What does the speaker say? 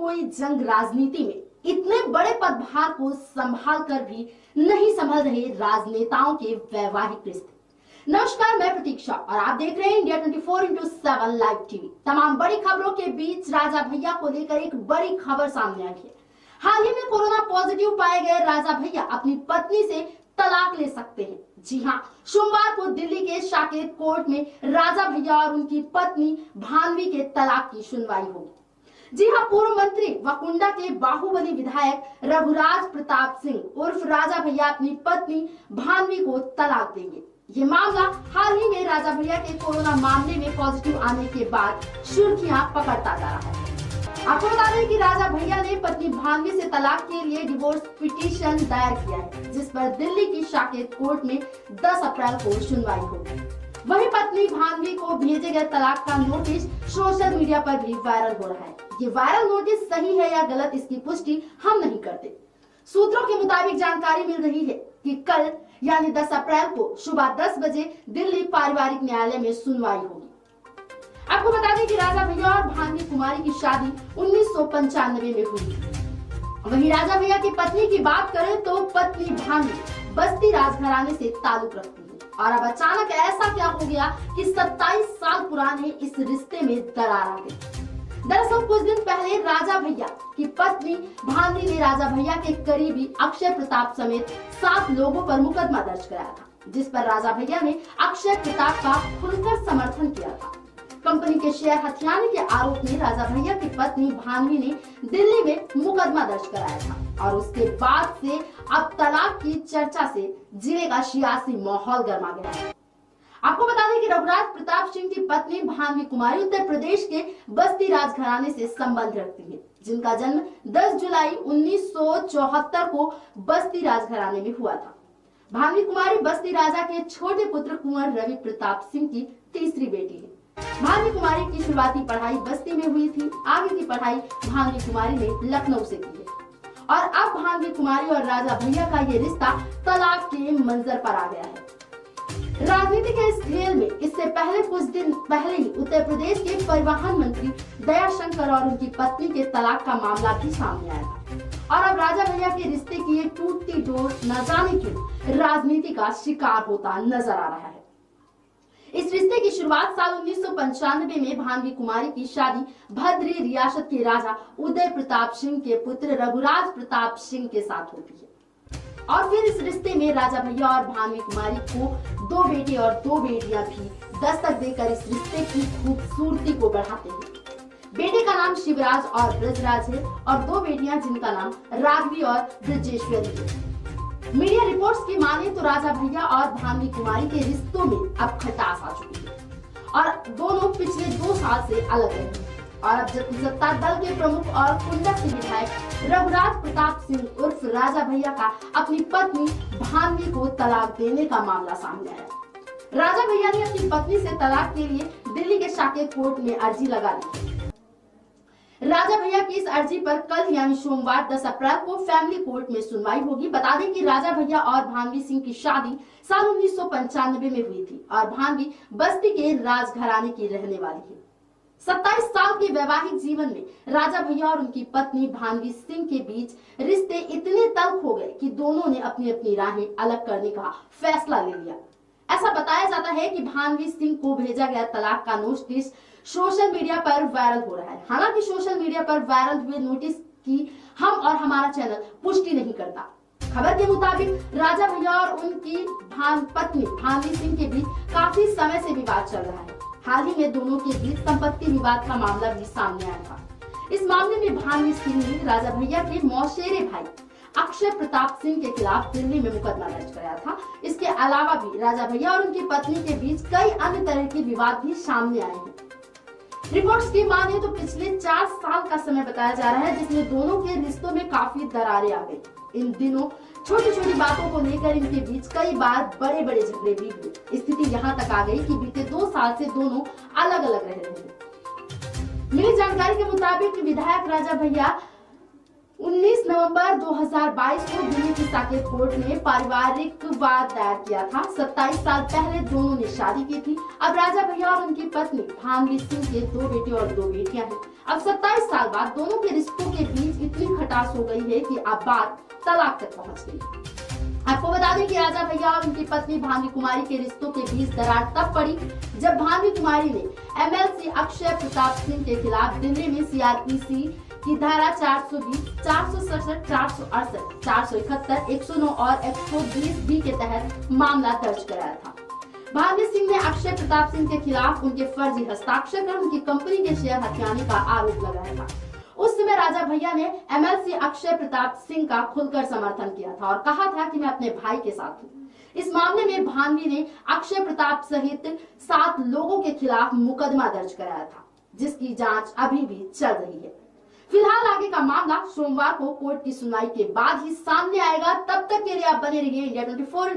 कोई जंग राजनीति में इतने बड़े पदभार को संभाल कर भी नहीं संभल रहे राजनेताओं के वैवाहिक रिश्ते। नमस्कार, मैं प्रतीक्षा और आप देख रहे हैं इंडिया 24/7 लाइव टीवी। तमाम बड़ी खबरों के बीच राजा भैया को लेकर एक बड़ी खबर सामने आई है। हाल ही में कोरोना पॉजिटिव पाए गए राजा भैया अपनी पत्नी से तलाक ले सकते हैं। जी हाँ, सोमवार को दिल्ली के साकेत कोर्ट में राजा भैया और उनकी पत्नी भानवी के तलाक की सुनवाई होगी। जी हाँ, पूर्व मंत्री व कुंडा के बाहुबली विधायक रघुराज प्रताप सिंह उर्फ राजा भैया अपनी पत्नी भानवी को तलाक देंगे। ये मामला हाल ही में राजा भैया के कोरोना मामले में पॉजिटिव आने के बाद सुर्खियां पकड़ता जा रहा है। आपको बता दें कि राजा भैया ने पत्नी भानवी से तलाक के लिए डिवोर्स पिटीशन दायर किया है, जिस पर दिल्ली की साकेत कोर्ट में 10 अप्रैल को सुनवाई होगी। वहीं पत्नी भानवी को भेजे गए तलाक का नोटिस सोशल मीडिया पर भी वायरल हो रहा है। ये वायरल नोटिस सही है या गलत, इसकी पुष्टि हम नहीं करते। सूत्रों के मुताबिक जानकारी मिल रही है कि कल यानी 10 अप्रैल को सुबह 10 बजे दिल्ली पारिवारिक न्यायालय में सुनवाई होगी। आपको बता दें कि राजा भैया और भानवी कुमारी की शादी 1995 में हुई। वहीं राजा भैया की पत्नी की बात करें तो पत्नी भानवी बस्ती राजघराने से ताल्लुक रखती है और अब अचानक ऐसा क्या हो गया कि 27 साल पुराने इस रिश्ते में दरार आ गई। दरअसल कुछ दिन पहले राजा भैया की पत्नी भानवी ने राजा भैया के करीबी अक्षय प्रताप समेत 7 लोगों पर मुकदमा दर्ज कराया था, जिस पर राजा भैया ने अक्षय प्रताप का खुलकर समर्थन किया था। कंपनी के शेयर हथियाने के आरोप में राजा भैया की पत्नी भानवी ने दिल्ली में मुकदमा दर्ज कराया था और उसके बाद से अब तलाक की चर्चा से जिले का सियासी माहौल गर्मा गया है। आपको बता दें कि रघुराज प्रताप सिंह की पत्नी भानवी कुमारी उत्तर प्रदेश के बस्ती राजघराने से संबंध रखती है, जिनका जन्म 10 जुलाई 1974 को बस्ती राजघराने में हुआ था। भानवी कुमारी बस्ती राजा के छोटे पुत्र कुंवर रवि प्रताप सिंह की तीसरी बेटी है। भानवी कुमारी की शुरुआती पढ़ाई बस्ती में हुई थी। आगे की पढ़ाई भानवी कुमारी ने लखनऊ से की है और अब भानवी कुमारी और राजा भैया का ये रिश्ता तलाक के मंजर पर आ गया है। राजनीति के इस खेल में इससे पहले कुछ दिन पहले ही उत्तर प्रदेश के परिवहन मंत्री दयाशंकर और उनकी पत्नी के तलाक का मामला भी सामने आया था और अब राजा भैया के रिश्ते की ये टूटती डोर न जाने क्यों राजनीति का शिकार होता नजर आ रहा है। इस रिश्ते की शुरुआत साल 1995 में भानवी कुमारी की शादी भद्री रियासत के राजा उदय प्रताप सिंह के पुत्र रघुराज प्रताप सिंह के साथ होती है और फिर इस रिश्ते में राजा भैया और भानवी कुमारी को 2 बेटे और 2 बेटियां भी दस्तक देकर इस रिश्ते की खूबसूरती को बढ़ाते हैं। बेटे का नाम शिवराज और ब्रजराज है और 2 बेटियां जिनका नाम राघवी और ब्रजेश्वरी है। मीडिया रिपोर्ट्स की माने तो राजा भैया और भानवी कुमारी के रिश्तों में अब खटास आ चुकी है और दोनों पिछले 2 साल से अलग रहे हैं और अब सत्ता दल के प्रमुख और कुंडा के विधायक रघुराज प्रताप सिंह उर्फ राजा भैया का अपनी पत्नी भानवी को तलाक देने का मामला सामने आया। राजा भैया ने अपनी पत्नी से तलाक के लिए दिल्ली के साकेत कोर्ट में अर्जी लगा दी। राजा भैया की इस अर्जी पर कल यानी सोमवार 10 अप्रैल को फैमिली कोर्ट में सुनवाई होगी। बता दें कि राजा भैया और भानवी सिंह की शादी साल 1995 में हुई थी और भानवी बस्ती के राजघराने की रहने वाली है। 27 साल के वैवाहिक जीवन में राजा भैया और उनकी पत्नी भानवी सिंह के बीच रिश्ते इतने तल्ख हो गए कि दोनों ने अपनी अपनी राहें अलग करने का फैसला ले लिया। ऐसा बताया जाता है कि भानवी सिंह को भेजा गया तलाक का नोटिस सोशल मीडिया पर वायरल हो रहा है। हालांकि सोशल मीडिया पर वायरल हुए नोटिस की हम और हमारा चैनल पुष्टि नहीं करता। खबर के मुताबिक राजा भैया और उनकी पत्नी भानवी सिंह के बीच काफी समय से विवाद चल रहा है। हाल ही में दोनों के बीच संपत्ति विवाद का मामला भी सामने आया था। इस मामले में भानवी सिंह ने राजा भैया के मौसेरे भाई अक्षय प्रताप सिंह के खिलाफ दिल्ली में मुकदमा दर्ज कराया था। इसके अलावा भी राजा भैया और उनकी पत्नी के बीच कई अन्य तरह के विवाद भी सामने आए हैं। रिपोर्ट्स की माने तो पिछले 4 साल का समय बताया जा रहा है, जिसमें दोनों के रिश्तों में काफी दरारें आ गई। इन दिनों छोटी छोटी बातों को लेकर इनके बीच कई बार बड़े बड़े झगड़े भी हुए। स्थिति यहाँ तक आ गई कि बीते 2 साल से दोनों अलग अलग रह रहे हैं। मिली जानकारी के मुताबिक विधायक राजा भैया 19 नवंबर 2022 को दिल्ली की साकेत कोर्ट ने पारिवारिक वाद दायर किया था। 27 साल पहले दोनों ने शादी की थी। अब राजा भैया और उनकी पत्नी भानवी सिंह के 2 बेटे और 2 बेटियां हैं। अब 27 साल बाद दोनों के रिश्तों के बीच इतनी खटास हो गई है कि अब बात तलाक तक पहुंच गई। आपको बता दें कि राजा भैया और उनकी पत्नी भानवी कुमारी के रिश्तों के बीच दरार तब पड़ी जब भानवी कुमारी ने एमएलसी अक्षय प्रताप सिंह के खिलाफ दिल्ली में सीआरपीसी की धारा 420, 467, 468, 471, 109 और 120 बी के तहत मामला दर्ज कराया था। भानवी सिंह ने अक्षय प्रताप सिंह के खिलाफ उनके फर्जी हस्ताक्षर कर उनकी कंपनी के शेयर हथियाने का आरोप लगाया था। उस समय राजा भैया ने एमएलसी अक्षय प्रताप सिंह का खुलकर समर्थन किया था और कहा था कि मैं अपने भाई के साथ हूँ। इस मामले में भानवी ने अक्षय प्रताप सहित 7 लोगों के खिलाफ मुकदमा दर्ज कराया था, जिसकी जांच अभी भी चल रही है। फिलहाल आगे का मामला सोमवार को कोर्ट की सुनवाई के बाद ही सामने आएगा। तब तक के लिए आप बने रहिए इंडिया 24